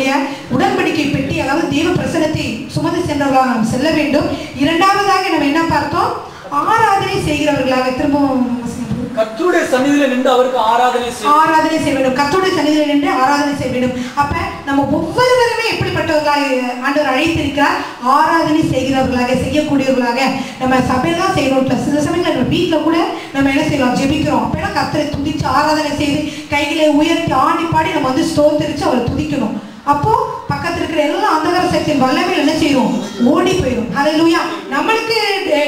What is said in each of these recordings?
நம்முடைய உடன்படிக்கை பெட்டி, அதாவது தேவ பிரசன்னத்தை சுமந்து சென்றவர்களாக நாம் செல்ல வேண்டும். இரண்டாவதாக நம்ம என்ன பார்த்தோம்? ஆராதனை செய்கிறவர்களாக. திரும்பவும் கர்த்தருடைய சந்நிதியில நின்று அவருக்கு ஆராதனை செய்ய வேண்டும். கர்த்தருடைய சந்நிதியில நின்று ஆராதனை செய்ய வேண்டும். அப்ப நம்ம ஒவ்வொருவருமே எப்படிப்பட்டவர்களாக ஆண்டவர் அழைத்திருக்கிறார்? ஆராதனை செய்கிறவர்களாக, செய்யக்கூடியவர்களாக. நம்ம சபையில தான் செய்யணும். சில சமயங்கள் நம்ம வீட்டுல கூட நம்ம என்ன செய்யலாம்? ஜெபிக்கிறோம். அப்ப கர்த்தரை துதிச்சு ஆராதனை செய்து கைகளை உயர்த்தி ஆடி பாடி நம்ம வந்து ஸ்தோத்திரிச்சு அவரை துதிக்கணும். அப்போ பக்கத்துல இருக்கிற எல்லா அந்தகார சக்தியின் வல்லமையில் என்ன செய்யும்? ஓடி போயிடும். ஹல்லேலூயா. நம்மளுக்கு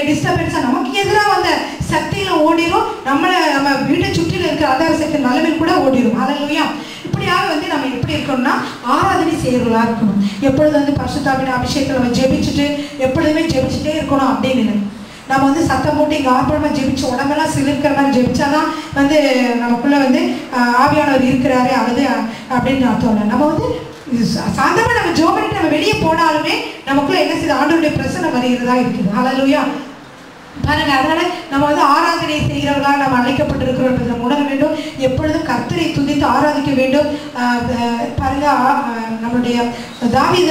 டிஸ்டர்பன்ஸா, நமக்கு எதிராக வந்த சக்தியில ஓடிடும். நம்ம வீட்டை சுற்றில இருக்கிற அந்தகார சக்தியின் வல்லமையில் கூட ஓடிடும். ஹல்லேலூயா. இப்படியாக வந்து நம்ம எப்படி இருக்கணும்னா ஆராதனை செய்யறவர்களா இருக்கணும். எப்பொழுது வந்து பரிசுத்தாவின் அபிஷேகத்தை நம்ம ஜெபிச்சுட்டு எப்பொழுதுமே ஜெபிச்சுட்டே இருக்கணும் அப்படின்னு நம்ம வந்து சத்தம் போட்டு இங்கே ஆர்ப்பரமாக ஜெபிச்சு உடம்பெல்லாம் சிலிர்க்கிற மாதிரி ஜெபிச்சாதான் வந்து நமக்குள்ள வந்து ஆவியானவர் இருக்கிறாரு அல்லது அப்படின்னு அர்த்தம் இல்லை. நம்ம வந்து சாதாரண நம்ம ஜெபம் பண்ணிட்டு நம்ம வெளியே போனாலுமே நமக்குள்ள என்ன செய்யுது? ஆண்டவருடைய பிரசன்னம் வருகிறதா இருக்குது. ஹல்லேலூயா. பாருங்க, அதனால நம்ம வந்து ஆராதனை செய்கிறவர்களாக நம்ம அழைக்கப்பட்டிருக்கிறோம் என்பதை நம்ம உணர வேண்டும். எப்பொழுதும் கர்த்தரை துதித்து ஆராதிக்க வேண்டும். பாருங்க, நம்மளுடைய தாவீது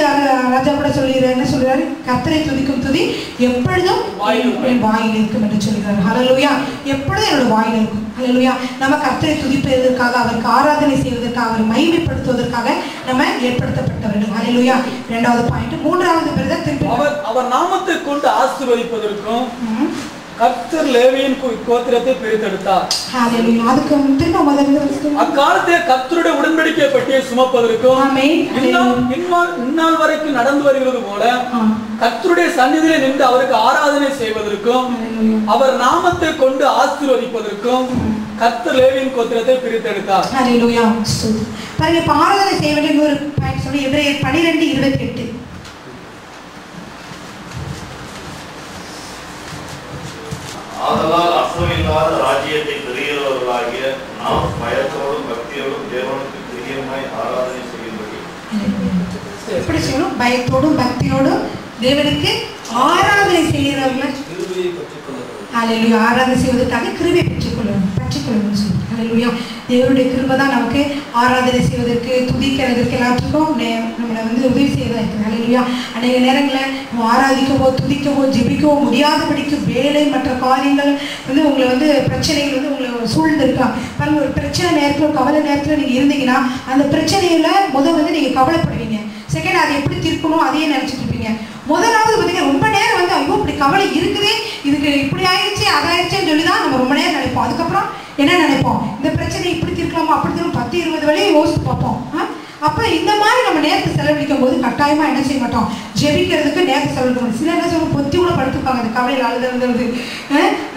ராஜா கூட சொல்லுகிறார், என்ன சொல்றாரு? கர்த்தரை துதிக்கும் துதி எப்பொழுதும் என் வாயில் இருக்கும் என்று சொல்கிறார். ஹல்லேலூயா. எப்பொழுதும் என்னோட வாயில் இருக்கும். ஹல்லேலூயா. நம்ம கர்த்தரை துதிப்பதற்காக, அவருக்கு ஆராதனை செய்வதற்காக, அவரை மகிமைப்படுத்துவதற்காக நம்ம ஏற்படுத்தப்பட்டவர்கள். ஹல்லேலூயா. இரண்டாவது பாயிண்ட். மூன்றாவது பிரதர் திருப்பி அவர் நாமத்தை கொண்டு ஆசீர்வதிப்பதற்கும் கர்த்தர் லேவியின் கோத்திரத்தை பிரித்தெடுத்தார். ஹல்லேலூயா. அதுக்கு திரும்ப முதல்ல அக்காலத்திலே கர்த்தருடைய உடன்படிக்கை பெட்டியை சுமப்பதற்கும் இந்நாள் வரைக்கும் நடந்து வருகிறது போல கர்த்தருடைய சந்நிதியிலே நின்று அவருக்கு ஆராதனை செய்வதற்கும் அவர் நாமத்தை கொண்டு ஆசீர்வதிப்பதற்கும் கர்த்தர் லேவியின் கோத்திரத்தை பிரித்தெடுத்தார். ஹல்லேலூயா. பாருங்க, இப்ப ஆராதனை செய்ய வேண்டிய ஒரு பாயிண்ட் சொல்லி எபிரேயர் 12:28. ஆதலால் அசைவில்லாத ராஜ்யத்தை பெறுகிறவர்களாகிய நாம் பயத்தோடும் பக்தியோடும் தேவனுக்கு பிரியமாய் ஆராதனை செய்யும்படி. எப்படி செய்யணும்? பயத்தோடும் பக்தியோடும் தேவனுக்கு ஆராதனை செய்கிறவர்கள். ஹல்லேலூயா. ஆராதனை செய்வதற்காக கிருபை பெற்றுக்கொள்ளணும் சொல்லி. ஹல்லேலூயா. தேவனுடைய கிருபை தான் நமக்கு ஆராதனை செய்வதற்கு, துதிக்கிறதுக்கு எல்லாத்துக்கும் நம்மளை வந்து உதவி செய்வதா இருக்குது. ஹல்லேலூயா. அநேக நேரங்களில் நம்ம ஆராதிக்கவோ துதிக்கவோ ஜெபிக்கவோ முடியாதபடிக்கு வேலை மற்ற காரியங்கள் வந்து உங்களை வந்து பிரச்சனைகள் வந்து உங்களை சூழ்ந்து இருக்கலாம். பாருங்க, ஒரு பிரச்சனை நேரத்தில் கவலை நேரத்தில் நீங்கள் இருந்தீங்கன்னா அந்த பிரச்சனையில முதல் வந்து நீங்கள் கவலைப்படுவீங்க. செகண்ட், அதை எப்படி தீர்க்கணும் அதையே நினச்சிட்டு இருப்பீங்க. முதலாவது பார்த்தீங்கன்னா ரொம்ப நேரம் வந்து ஐயோ இப்படி கவலை இருக்குது, இதுக்கு இப்படி ஆயிடுச்சு அதாயிடுச்சுன்னு சொல்லி தான் நம்ம ரொம்ப நேரம் நினைப்போம். அதுக்கப்புறம் என்ன நினைப்போம்? இந்த பிரச்சனை இப்படி தீர்க்கலாமா அப்படி தீர்க்கணும் 10-20 வழியை யோசித்து பார்ப்போம். அப்போ இந்த மாதிரி நம்ம நேரத்தை செலவழிக்கும் போது கட்டாயமாக என்ன செய்ய மாட்டோம்? ஜெபிக்கிறதுக்கு நேரத்தை செலவழிக்க மாட்டோம். சில என்ன சொல்லுவோம்? பொத்தி கூட படுத்துப்பாங்க அந்த கவலையில் அழுது.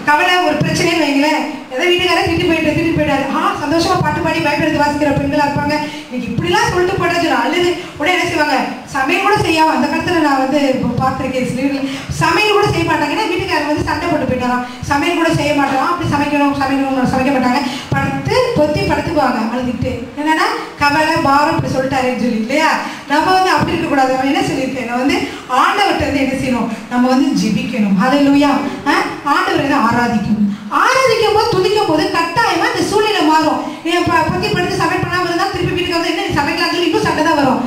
கவலை ஒரு பிரச்சனைன்னு வைங்களேன், ஏதோ வீட்டுக்காரே திட்டு போயிட்டாரு, சந்தோஷமா பாட்டு பாடி பயப்படுறது வாசிக்கிற பெண்களா இருப்பாங்க. இன்னைக்கு இப்படிலாம் சொல்லிட்டு போட்டா அழுது உடனே என்ன செய்வாங்க? சமையல் கூட செய்யாம அந்த காலத்துல நான் வந்து பார்த்துருக்கேன். சில சமையல் கூட செய்ய மாட்டாங்க. ஏன்னா வீட்டுக்காரங்க வந்து சண்டை போட்டு போயிட்டாராம், சமையல் கூட செய்ய மாட்டாராம். அப்படி சமைக்க மாட்டாங்க. படுத்து பொத்தி படுத்துக்குவாங்க அழுதுகிட்டு. என்னன்னா கவலை பாரம் இப்படி சொல்லிட்டாருன்னு சொல்லி இல்லையா? நம்ம வந்து அப்படி இருக்கக்கூடாது. அவன் என்ன சொல்லியிருக்கேன்? நான் வந்து ஆண்டவர்கிட்ட வந்து என்ன செய்யணும்? நம்ம வந்து ஜெபிக்கணும். ஹல்லேலூயா. ஆண்டவரை தான் ஆராதிக்கணும். ஆராதிக்கும் போது துதிக்கும் போது கட்டாயமா இந்த சூழ்நிலை மாறும். பத்தி படுத்து சமையல் பண்ணாம இருந்தா திருப்பி வீட்டுக்கு வந்து என்ன சமைக்கலாம் சொல்லி இன்னும் சண்டை தான் வரும்.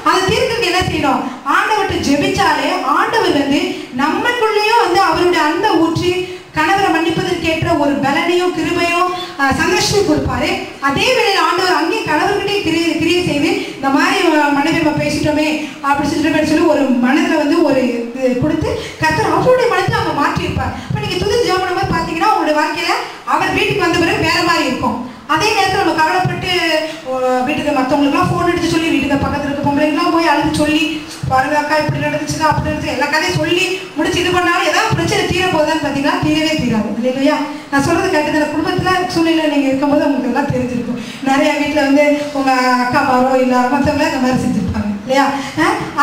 அதை தீர்க்கிறதுக்கு என்ன செய்யணும்? ஆண்டவர்கிட்ட ஜெபிச்சாலே ஆண்டவர் வந்து நம்மளுக்குள்ளேயும் வந்து அவருடைய அன்பை ஊற்றி கணவரை மன்னிப்பதற்கேற்ற ஒரு பலனையும் கிருபையும் சந்தோஷம் கொடுப்பாரு. அதே வேளையில் ஆண்டவர் அங்கேயும் கணவர்கிட்டே கிரியை செய்து இந்த மாதிரி மனைவி நம்ம பேசிட்டோமே அப்படி சொல்லி ஒரு மனதில் வந்து ஒரு கொடுத்து கர்த்தர் அவருடைய மனத்தை அவங்க மாற்றியிருப்பார். இப்போ நீங்கள் துதி ஜெபம் பண்ணும்போது பார்த்தீங்கன்னா உங்களுடைய வாழ்க்கையில் அவர் வீட்டுக்கு வந்த பிறகு வேற மாதிரி இருக்கும். அதே நேரத்தில் நம்ம கவலைப்பட்டு வீட்டுக்கு மற்றவங்களுக்குலாம் ஃபோன் எடுத்து சொல்லி வீட்டுக்கு பக்கத்தில் இருக்க பொம்பளைங்களாம் போய் அழுது சொல்லி பாருங்க அக்கா இப்படி நடந்துச்சுன்னா அப்படி இருந்துச்சு எல்லா கதையும் சொல்லி முடிச்சு இது பண்ணாலும் ஏதாவது பிரச்சனை தீர போகுதான்னு பார்த்தீங்கன்னா தீரவே தீராது இல்லையா? நான் சொல்கிறது கேட்டது குடும்பத்தில் சூழ்நிலை நீங்கள் இருக்கும்போது உங்களுக்கு எல்லாம் தெரிஞ்சிருக்கும். நிறைய வீட்டில் வந்து உங்கள் அக்கா மாரோ இல்லை மற்றவங்கள இந்த மாதிரி செஞ்சுருப்பாங்க இல்லையா?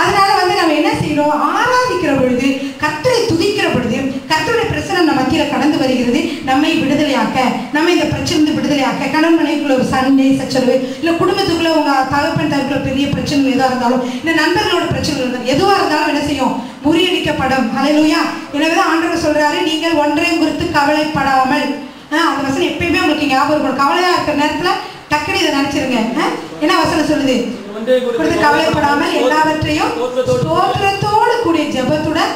அதனால வந்து நம்ம என்ன செய்யணும்? ஆராதிக்கிற பொழுது கர்த்தரை துதிக்கிற பொழுது கர்த்தருடைய பிரச்சனை நம்ம மத்தியில் கடந்து வருகிறது. நம்மை விடுதலையாக்க, நம்ம இந்த பிரச்சனை விடுதலையாக்க, கணவன் மனைவிக்குள்ள ஒரு சண்டை சச்சரவு இல்லை குடும்பத்துக்குள்ள உங்கள் தகப்பன் தரப்புல பெரிய பிரச்சனைகள் எதாக இருந்தாலும் இல்லை நண்பர்களோட பிரச்சனைகள் இருந்தாலும் எதுவாக இருந்தாலும் என்ன செய்யும்? முறியடிக்கப்படும். ஹல்லேலூயா. எனவே ஆண்டவர் சொல்றாரு, நீங்கள் ஒன்றையும் குறித்து கவலைப்படாமல். அந்த வசனம் எப்பயுமே உங்களுக்கு ஞாபகம் இருக்கணும். கவலையா இருக்கிற நேரத்தில் டக்குனு இதை நினைச்சிருங்க. என்ன வசனம் சொல்லுது? குறித்து கவலைப்படாமல் எல்லாவற்றையும் ஸ்தோத்திரத்தோடு கூடிய ஜெபத்துடன்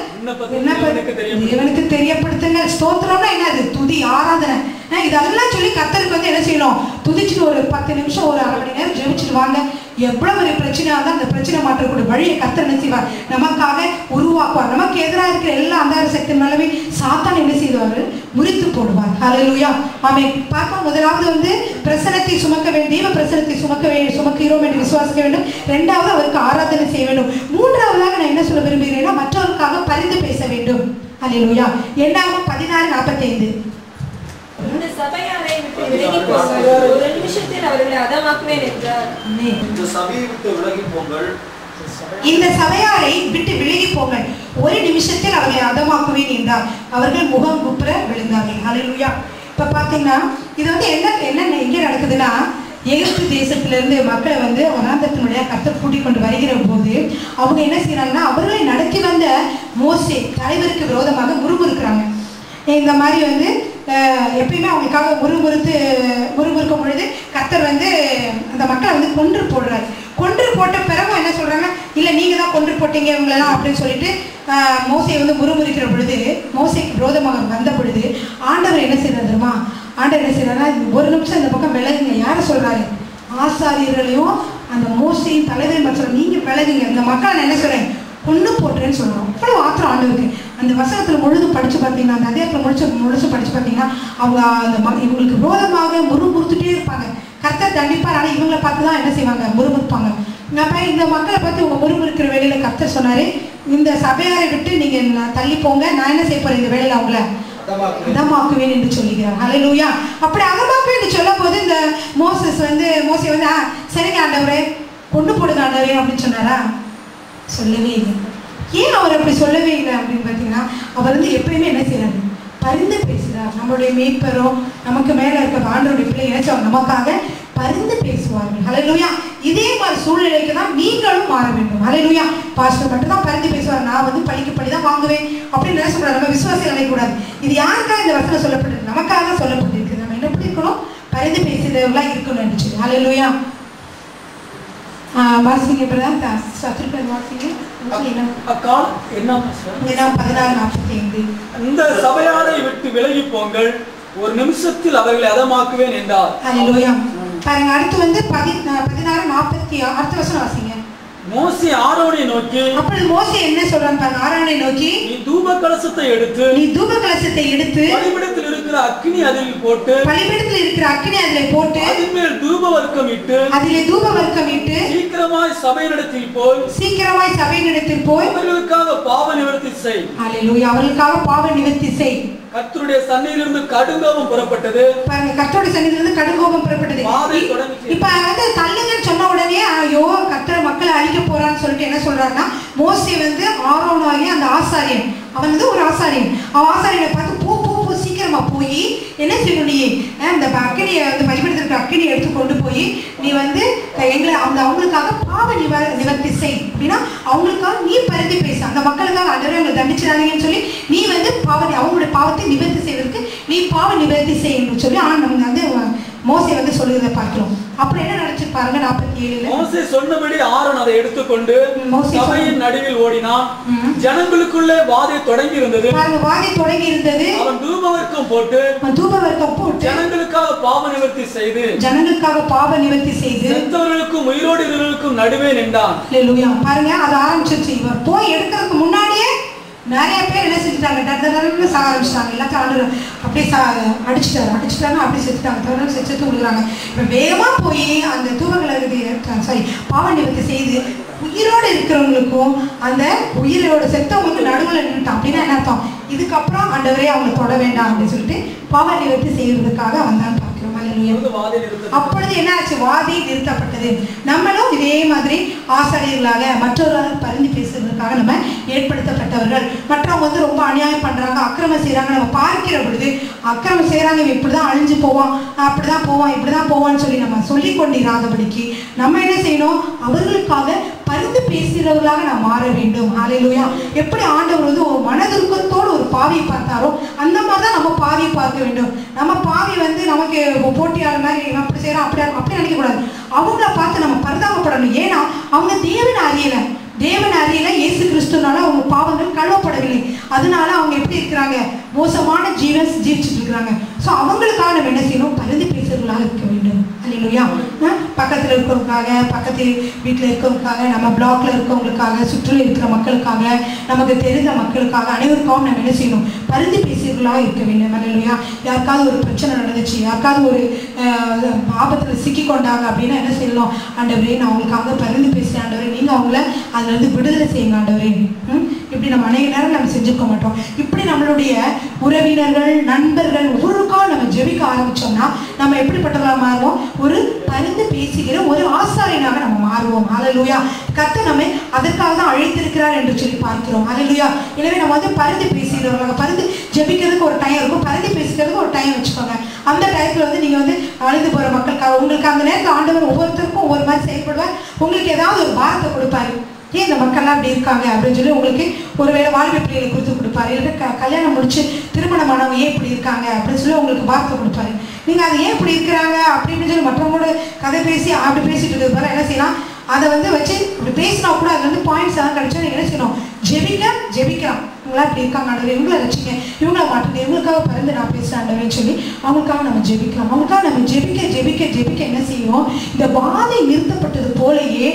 தேவனுக்கு தெரியப்படுத்துங்க. ஸ்தோத்திரம்னா என்னது? துதி, ஆராதனை. இதெல்லாம் சொல்லி கர்த்தருக்கு வந்து என்ன செய்யணும்? துதிச்சுட்டு ஒரு 10 நிமிஷம் ஒரு அரை மணி நேரம் ஜெபிச்சுட்டு வாங்க. எவ்வளவு ஒரு பிரச்சனையா இருந்தால் அந்த பிரச்சனை மாற்றக்கூடிய வழியை கர்த்தர் என்ன செய்வார்? நமக்காக உருவாக்குவார். நமக்கு எதிராக இருக்கிற எல்லா அந்தார சக்தி மேலவே சாத்தான் என்ன செய்வார்? முறித்து போடுவார். ஹல்லேலூயா. ஆமென். பார்ப்போம். முதலாவது வந்து பிரசன்னத்தை சுமக்க வேண்டும், தெய்வ பிரசன்னத்தை சுமக்கிறோம் என்று விசுவாசிக்க வேண்டும். இரண்டாவது அவருக்கு ஆராதனை செய்ய வேண்டும். மூன்றாவதாக நான் என்ன சொல்ல விரும்புகிறேன்னா மற்றவருக்காக பரிந்து பேச வேண்டும். ஹல்லேலூயா. என்னாகும் 16:45. இந்த சபையாரை விட்டு விலகி போங்கள், ஒரு நிமிஷத்தில் அவர்களை அதமாக்குவேன் என்றார். இந்த சபையை விட்டு விலகி போங்கள், இந்த சபையாரை விட்டு விலகி போங்கள், ஒரு நிமிஷத்தில் அவர்களை அதமாக்குவேன் என்றார். அவர்கள் முகம் குப்புற விழுந்தார்கள். ஹல்லேலூயா. இப்ப பாத்தீங்கன்னா இது வந்து என்ன எங்க நடக்குதுன்னா, எகிப்து தேசத்திலிருந்து மக்களை வந்து வனாந்தரத்தினுடைய கர்த்தர் கூட்டிக் கொண்டு வருகிற போது அவங்க என்ன செய்யறாங்கன்னா, அவர்களை நடத்தி வந்த மோசே தலைவருக்கு விரோதமாக முறுமுறுக்கிறாங்க. இந்த மாதிரி வந்து எப்பயுமே அவங்களுக்காக முறுமுறுக்கும் பொழுது கர்த்தர் வந்து அந்த மக்களை வந்து கொன்று போடுறாரு. கொன்று போட்ட பிறகு என்ன சொல்றாங்க, இல்லை நீங்க தான் கொன்று போட்டீங்க இவங்களெல்லாம் அப்படின்னு சொல்லிட்டு மோசையை வந்து முறுமுறுக்கிற பொழுது, மோசைக்கு விரோதமாக வந்த பொழுது ஆண்டவர் என்ன செய்யறாரு தெரியுமா? ஆண்டவர் என்ன செய்யறாருன்னா, ஒரு நிமிஷம் இந்த பக்கம் விலகுங்க. யாரை சொல்றாரு? ஆசாரியர்களையும் அந்த மோசையின் தலைவரையும் சொல்றாரு, நீங்க விலகுங்க, இந்த மக்களை என்ன சொல்றேன்? கொண்டு போட்டுறேன்னு சொல்றோம். அவ்வளவு ஆத்திரம் ஆண்டவருக்கு. அந்த வசனத்துல முழுதும் படிச்சு பார்த்தீங்கன்னா, அந்த அதிகாரத்தில் முழுசு படிச்சு பார்த்தீங்கன்னா, அவங்க அந்த இவங்களுக்கு விரோதமாக முறுமுறுத்துட்டே இருப்பாங்க. கர்த்தர் தண்டிப்பார். ஆனால் இவங்களை பார்த்து தான் என்ன செய்வாங்க? முறுமுறுப்பாங்க. அப்ப இந்த மக்களை பார்த்து இவங்க முறுமுறுக்கிற வேலையில கர்த்தர் சொன்னாரு, இந்த சபையாரை விட்டு நீங்க தள்ளி போங்க, நான் என்ன செய்ய போறேன்? இந்த வேலையில அவங்கள அதமாக்குவேன் என்று சொல்லுகிறார். ஹல்லேலூயா. அப்படி அதமாக்குவேன் என்று சொல்லும் போது இந்த மோசே வந்து சரிங்க ஆண்டவரே, கொண்டு போடுங்க ஆண்டவரே அப்படின்னு சொன்னாரா? சொல்லவே இல்லை. ஏன் அவர் அப்படி சொல்லவே இல்லை அப்படின்னு பார்த்தீங்கன்னா, அவர் வந்து எப்பயுமே என்ன செய்யறாரு? பரிந்து பேசுகிறார். நம்மளுடைய மேய்ப்பரோ நமக்கு மேலே இருக்க ஆண்டவருடைய பிள்ளை நினைச்சவங்க நமக்காக பரிந்து பேசுவார்கள். ஹல்லேலூயா. இதே மாதிரி சூழ்நிலைக்கு தான் நீங்களும் மாற வேண்டும். ஹல்லேலூயா. பாஸ்டர் மட்டும் தான் பரிந்து பேசுவார், நான் வந்து பழிக்கப்படி தான் வாங்குவேன் அப்படின்னு நினைச்சக்கூடாது. நம்ம விசுவாசிகள் நினைக்கக்கூடாது. இது யாருக்காக இந்த வசனம் சொல்லப்பட்டிருக்கு? நமக்காக சொல்லப்பட்டிருக்கு. நம்ம என்ன பண்ணிருக்கணும்? பரிந்து பேசுகிறவர்களா இருக்கணும் நினைச்சு. ஹல்லேலூயா. வாசிங்க பிரதா, சத்துருக்கள் வாசிங்க. என்ன 16:45. இந்த சபையாரை விட்டு விலகி போங்கள், ஒரு நிமிஷத்தில் அவர்களை அதமாக்குவேன் என்றார். ஹல்லேலூயா. பாருங்க, அடுத்து வந்து 16:46 அடுத்த வசனம் வாசிங்க. மோசே ஆரோனை நோக்கி, அப்பொழுது மோசே என்ன சொல்றான் பாருங்க, ஆரோனை நோக்கி, நீ தூப கலசத்தை எடுத்து பலிபீடத்தில் இருக்கிற அக்கினி அதில் போட்டு அதின் மேல் தூப வர்க்கம் இட்டு சீக்கிரமாய் சபையினிடத்தில் போய் அவர்களுக்காக பாவ நிவர்த்தி செய். ஹல்லேலூயா. அவர்களுக்காக பாவ நிவர்த்தி செய். கர்த்தருடைய சந்நிதியிலிருந்து கடுங்கோபம் புறப்பட்டது. பாருங்க, கர்த்தருடைய சந்நிதியிலிருந்து கடுங்கோபம் புறப்பட்டது. இப்ப வந்து தள்ளுங்கன்னு சொன்ன உடனே ஐயோ கர்த்தர் மக்களை அழிக்க போறான்னு சொல்லிட்டு என்ன சொல்றாருன்னா, மோசே வந்து ஆரோனாகி அந்த ஆசாரியன், அவன் வந்து ஒரு ஆசாரியன், அவன் ஆசாரியனை பார்த்து போ சீக்கிரமா போய் என்ன செய்யணும், நீ அந்த அக்கினியை வந்து பலிபீடத்திற்கு அக்கினியை எடுத்து கொண்டு போய் நீ வந்து எங்களை அவங்களுக்காக பாவ நிவர்த்தி செய் அப்படின்னா அவங்களுக்காக நீ பரிந்து பேசு, அந்த மக்களுக்காக அன்றவங்களை தண்டிச்சிடாதீங்கன்னு சொல்லி நீ வந்து அவங்களுடைய பாவத்தை நிவர்த்தி செய்வதற்கு நீ பாவ நிவர்த்தி செய்யணும்னு சொல்லி நம்ம வந்து மோசே வந்து சொல்லுறதை பார்க்கிறோம். அப்புறம் என்ன நடந்துச்சு பாருங்க 47. மோசே சொன்னபடி ஆரோன் அதை எடுத்துக்கொண்டு சபையின் நடுவில் ஓடினான். ஜனங்களுக்குள்ளே வாதை தொடங்கி இருந்தது. அவன் தூபவர்க்கம் போட்டு ஜனங்களுக்காக பாவ நிவர்த்தி செய்து செத்தவர்களுக்கும் உயிரோடு இருவருக்கும் நடுவே நின்றான். ஹல்லேலூயா. பாருங்க, அது ஆரம்பிச்சிருச்சு. இவர் போய் எடுக்கிறதுக்கு முன்னாடியே நிறைய பேர் என்ன செஞ்சுட்டாங்க, சாக ஆரம்பிச்சிட்டாங்க. எல்லாத்தையும் அப்படியே அடிச்சுட்டாங்க, அப்படியே செத்துட்டாங்க, செத்து விடுறாங்க. இப்போ வேகமாக போய் அந்த தூவங்களை பாவ நிவர்த்தி செய்து உயிரோடு இருக்கிறவங்களுக்கும் அந்த உயிரோட செத்தவங்களுக்கு நடுவில் நின்றுட்டான். அப்படின்னா என்ன அர்த்தம்? இதுக்கப்புறம் ஆண்டவரே அவங்க தொட வேண்டாம் அப்படின்னு சொல்லிட்டு பாவ நிவர்த்தி செய்வதற்காக வந்தான்னு பார்க்கிறோம். அப்பொழுது என்ன ஆச்சு? வாதி நிறுத்தப்பட்டது. நம்மளும் இதே மாதிரி ஆசாரியர்களாக மற்றவர்களாக பரிந்து பேசுறதுக்காக நம்ம ஏற்படுத்தப்பட்டவர்கள். மற்றவங்க வந்து ரொம்ப அநியாயம் பண்றாங்க, அக்கிரமம் செய்யறாங்க, நம்ம பார்க்கிற பொழுது அக்கிரமம் செய்யறாங்க, இப்படிதான் அழிஞ்சு போவான், அப்படிதான் போவான், இப்படிதான் போவான்னு சொல்லி நம்ம சொல்லி கொண்டிராதபடிக்கு நம்ம என்ன செய்யணும்? அவர்களுக்காக பரிந்து பேசுகிறவர்களாக நாம் மாற வேண்டும். ஹல்லேலூயா. எப்படி ஆண்டவர் வந்து ஒரு மனதுருக்கத்தோடு ஒரு பாவியை பார்த்தாரோ அந்த மாதிரி தான் நம்ம பாவியை பார்க்க வேண்டும். நம்ம பாவி வந்து நமக்கு போட்டியாளர் மாதிரி அப்படி செய்யறோம் அப்படி நினைக்க கூடாது. அவங்கள பார்த்து நம்ம பரிதாபப்படணும். ஏன்னா அவங்க தேவனை அறியல, இயேசு கிறிஸ்துனால அவங்க பாவங்கள் கழுவப்படவில்லை. அதனால அவங்க எப்படி இருக்கிறாங்க, மோசமான ஜீவிச்சுட்டு இருக்கிறாங்க. ஸோ அவங்களுக்காக நம்ம என்ன செய்யணும், பரிந்து பேசுறவர்களாக இருக்க வேண்டும். அல்லேலூயா. பக்கத்தில் இருக்கிறவங்களுக்காக, பக்கத்து வீட்டில் இருக்கிறவங்களுக்காக, நம்ம பிளாக்ல இருக்கிறவங்களுக்காக, சுற்றிலும் இருக்கிற மக்களுக்காக, நமக்கு தெரிந்த மக்களுக்காக, அனைவருக்காகவும் நம்ம என்ன செய்யணும், பரிந்து பேசுறவர்களாக இருக்க வேண்டும். அல்லேலூயா. யாருக்காவது ஒரு பிரச்சனை நடந்துச்சு, யாருக்காவது ஒரு ஆபத்தில் சிக்கி கொண்டாங்க அப்படின்னா என்ன செய்யணும், ஆண்டவரே நான் அவங்களுக்காக பரிந்து பேசுகிறேன் ஆண்டவரே, நீங்கள் அவங்கள அதுலேருந்து விடுதலை செய்யுங்க ஆண்டவரே. இப்படி நம்ம அநேக நேரம் நம்ம செஞ்சுக்க மாட்டோம். இப்படி நம்மளுடைய உறவினர்கள், நண்பர்கள் ஒவ்வொருக்காக நம்ம ஜெபிக்க ஆரம்பிச்சோம்னா நம்ம எப்படிப்பட்டவர்களாக மாறுவோம், ஒரு பரிந்து பேசுகிற ஒரு ஆசாரியனாக நம்ம மாறுவோம். ஹல்லேலூயா. கர்த்தர் நம்மை அதற்காக தான் அழைத்திருக்கிறார் என்று சொல்லி பார்க்கிறோம். ஹல்லேலூயா. எனவே நம்ம வந்து பரிந்து பேசுகிறவர்களாக, பரிந்து ஜெபிக்கிறதுக்கு ஒரு டைம் இருக்கும், பரிந்து பேசுகிறதுக்கு ஒரு டைம் வச்சுக்கோங்க. அந்த டயத்தில் வந்து நீங்கள் வந்து அழைந்து போகிற மக்களுக்காக, உங்களுக்கு அந்த நேரத்தில் ஆண்டவர் ஒவ்வொருத்தருக்கும் ஒவ்வொரு மாதிரி செயல்படுவார். உங்களுக்கு ஏதாவது ஒரு பாரத்தை கொடுப்பாரு. ஏன் இந்த மக்கள்லாம் அப்படி இருக்காங்க அப்படின்னு சொல்லி உங்களுக்கு ஒருவேளை வாழ்க்கை பிள்ளைகளை கொடுத்து கொடுப்பாரு. இல்லை கல்யாணம் முடிச்சு திருமணமானவங்க ஏன் இப்படி இருக்காங்க அப்படின்னு சொல்லி உங்களுக்கு வார்த்தை கொடுப்பாரு. நீங்கள் அது ஏன் இப்படி இருக்கிறாங்க அப்படின்னு சொல்லி மற்றவங்களோட கதை பேசி அப்படி பேசிட்டு இருக்கிறது போல என்ன செய்யலாம், அதை வந்து வச்சு இப்படி பேசினா கூட அது வந்து பாயிண்ட்ஸ் எல்லாம் கிடைச்சா நீங்கள் என்ன செய்யணும், ஜெபிக்கலாம். இவங்களா இப்படி இருக்காங்க ஆண்டவரே, இவங்கள ரட்சிங்க, இவங்கள மாட்டுங்க, இவங்களுக்காக பறந்து நான் பேசுகிறேன் ஆண்டவரேன்னு சொல்லி அவங்களுக்காக நம்ம ஜெபிக்கலாம். அவங்களுக்காக நம்ம ஜெபிக்க என்ன செய்வோம், இந்த வாதை நிறுத்தப்பட்டது போலயே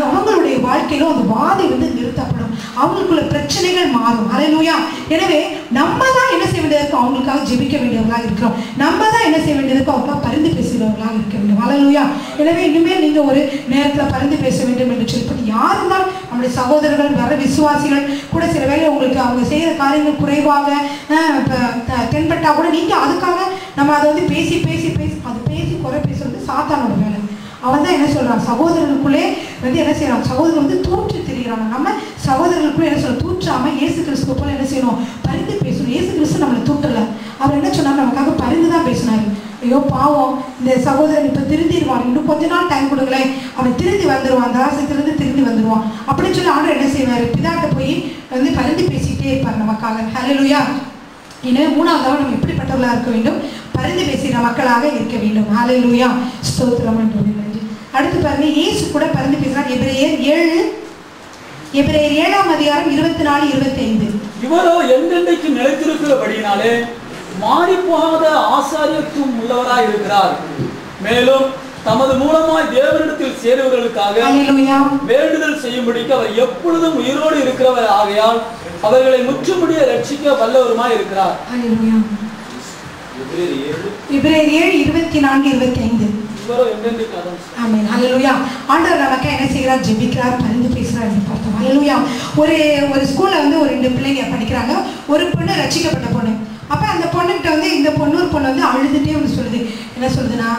அவங்களுடைய வாழ்க்கையிலும் அந்த வாதை வந்து நிறுத்தப்படும், அவங்களுக்குள்ள பிரச்சனைகள் மாறும். ஹல்லேலூயா. எனவே நம்ம தான் என்ன செய்ய வேண்டியது இருக்கும், அவங்களுக்காக ஜெபிக்க வேண்டியவர்களாக இருக்கிறோம். நம்ம தான் என்ன செய்ய வேண்டியது இருக்கும், அவங்களுக்காக பரிந்து பேசுகிறவர்களாக இருக்க வேண்டும். ஹல்லேலூயா. எனவே இனிமேல் நீங்கள் ஒரு நேரத்தில் பரிந்து பேச வேண்டும் என்று சொல்லி யார் இருந்தாலும் நம்முடைய சகோதரர்கள், வர விசுவாசிகள் கூட சில வேளை உங்களுக்கு அவங்க செய்கிற காரியங்கள் குறைவாக தென்பட்டா கூட நீங்கள் அதுக்காக நம்ம அதை வந்து பேசி குறை பேசுறது சாத்தானோட வேலை. அவன் தான் என்ன சொல்கிறான், சகோதரர்களுக்குள்ளே வந்து என்ன செய்யறான், சகோதரர் வந்து தூற்றி திரிகிறான். நம்ம சகோதரர்களுக்குள்ளே என்ன சொல்ல, தூற்றாமல் இயேசு கிறிஸ்துவ போல என்ன செய்யணும், பரிந்து பேசணும். இயேசு கிறிஸ்து நம்மளை தூட்டலை. அவர் என்ன சொன்னார், நமக்காக பரிந்து தான் பேசினார். ஐயோ பாவம், இந்த சகோதரன் இப்போ திருந்திடுவான், இன்னும் கொஞ்ச நாள் டைம் கொடுங்களேன், அவன் திருந்தி வந்துடுவான், அந்த ஆசைத்திலிருந்து திருந்தி வந்துடுவான் அப்படின்னு சொல்லி ஆண்டவர் என்ன செய்வார், பிதாட்ட போய் வந்து பரிந்து பேசிக்கிட்டே இருப்பார் நமக்காக. ஹல்லேலூயா. எனவே மூணாவதாக நம்ம எப்படிப்பட்டவர்களாக இருக்க வேண்டும், பரிந்து பேசுகிற மக்களாக இருக்க வேண்டும். ஹல்லேலூயா. ஸ்தோத்திரம். அடுத்து பாருங்க, இயேசு கூட பரிந்து பேசுகிறார். எபிரேயர் 7ஆம் அதிகாரம் 24-25. இவரோ என்றென்றைக்கு நிலைத்திருக்கிறபடியினாலே மாறி போகாத ஆசாரியத்துவம் உள்ளவராய் இருக்கிறார். மேலும் தமது மூலமாய் தேவனிடத்தில் சேருவர்களுக்காக வேண்டுதல் செய்யும்படிக்கு அவர் எப்பொழுதும் உயிரோடு இருக்கிறவர் ஆகையால் அவர்களை முற்றுமுடிய ரட்சிக்க வல்லவருமாய் இருக்கிறார். எபிரேயர் 7:24-25. ஆமென். ஹல்லேலூயா. ஆண்டவர் நமக்கு என்ன செய்கிறார், ஜெபிக்கிறார், பரிந்து பேசுகிறார் என்று பார்த்தோம். ஹல்லேலூயா. ஒரு ஸ்கூல்ல வந்து ஒரு 2 பிள்ளைங்க படிக்கிறாங்க. ஒரு பொண்ணு ரட்சிக்கப்பட்ட பொண்ணு. அப்போ அந்த பொண்ணுகிட்ட வந்து இந்த பொண்ணு வந்து அழுதுகிட்டே ஒன்று சொல்லுது. என்ன சொல்லுதுன்னா,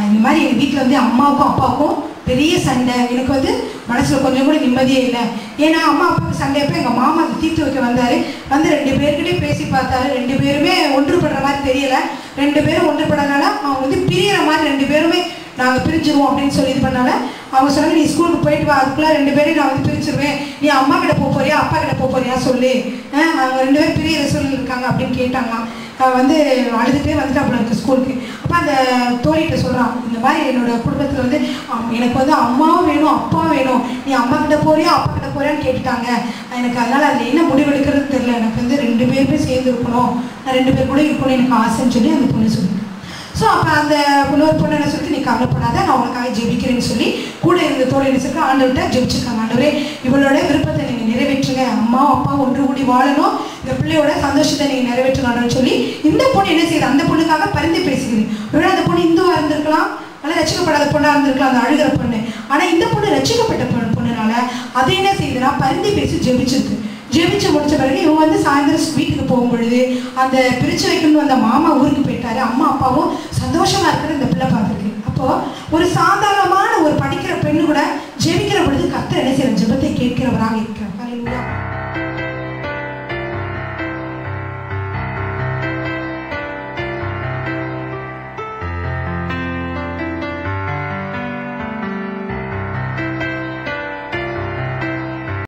இந்த மாதிரி எங்கள் வீட்டில் வந்து அம்மாவுக்கும் அப்பாவுக்கும் பெரிய சண்டை, எனக்கு வந்து மனசில் கொஞ்சம் கூட நிம்மதியே இல்லை. ஏன்னா அம்மா அப்பாவுக்கு சண்டையப்போ எங்கள் மாமா அதை தீர்த்து வைக்க வந்தார். வந்து 2 பேர்கிட்டையும் பேசி பார்த்தாரு. 2 பேருமே ஒன்றுபடுற மாதிரி தெரியலை. 2 பேரும் ஒன்றுபடனால அவங்க வந்து பிரிகிற மாதிரி 2 பேருமே நாங்கள் பிரிஞ்சிருவோம் அப்படின்னு சொல்லி இது பண்ணால அவங்க சொன்னாங்க, நீ ஸ்கூலுக்கு போயிட்டு வா, அதுக்குள்ளே 2 பேரையும் நான் வந்து பிரிச்சிருவேன், நீ அம்மா கிட்ட போறியா அப்பா கிட்ட போறியா சொல்லு, அவங்க 2 பேரும் பிரியிற சூழ்நிலை இருக்காங்க அப்படின்னு கேட்டாங்களாம். வந்து அழுதுகிட்டே வந்துட்டு அப்புறம் இருக்குது ஸ்கூலுக்கு. அப்போ அந்த தோழிகிட்ட சொல்கிறான், இந்த மாதிரி என்னோட குடும்பத்தில் வந்து எனக்கு வந்து அம்மாவும் வேணும் அப்பாவும் வேணும், நீ அம்மா கிட்ட போறியா அப்பா கிட்ட போறியான்னு கேட்டுட்டாங்க. எனக்கு அதனால் அதில் என்ன முடிவெடுக்கிறது தெரியல, எனக்கு வந்து 2 பேருமே சேர்ந்து இருக்கணும், நான் 2 பேர் கூட இருக்கணும் எனக்கு ஆசைன்னு சொல்லி அந்த பொண்ணு சொல்லுது. ஸோ அப்போ அந்த இன்னொரு பொண்ணு என்ன சொல்லிட்டு, நீ கவலைப்படாத, நான் உனக்காக ஜெபிக்கிறேன்னு சொல்லி கூட இருந்த தோழி என்ன சொல்லிட்டு ஆண்டவர்கிட்ட ஜெபிச்சிருக்காங்க. ஆண்டவரே இவளோட விருப்பத்தை நீங்கள் நிறைவேற்றுங்க, அம்மாவும் அப்பா ஒன்று கூடி வாழணும், இந்த பிள்ளையோட சந்தோஷத்தை நீங்கள் நிறைவேற்றணும்னு சொல்லி இந்த பொண்ணு என்ன செய்யுது, அந்த பொண்ணுக்காக பரிந்து பேசுகிறது. ஒருவேளை அந்த பொண்ணு இந்துவாக இருந்திருக்கலாம், நல்லா ரசிக்கப்படாத பொண்ணாக இருந்திருக்கலாம் அந்த அழுகிற பொண்ணு. ஆனால் இந்த பொண்ணு ரசிக்கப்பட்ட பொண்ணுனால அதை என்ன செய்யுதுன்னா பரிந்து பேசி ஜெபிச்சிருக்கு. ஜெபிச்சு முடிச்ச பிறகு இவங்க வந்து சாயந்தரம் வீட்டுக்கு போகும் பொழுது அந்த பிரிச்சு வைக்கணும்னு அந்த மாமா ஊருக்கு போயிட்டாரு. அம்மா அப்பாவும் சந்தோஷமா இருக்கிற இந்த பிள்ளை பார்த்துருக்கு. அப்போ ஒரு சாதாரணமான ஒரு படிக்கிற பெண்ணு கூட ஜெபிக்கிற பொழுது கர்த்தர் என்ன செய்யற, ஜெபத்தை கேட்கிறவராக இருக்கிறார்.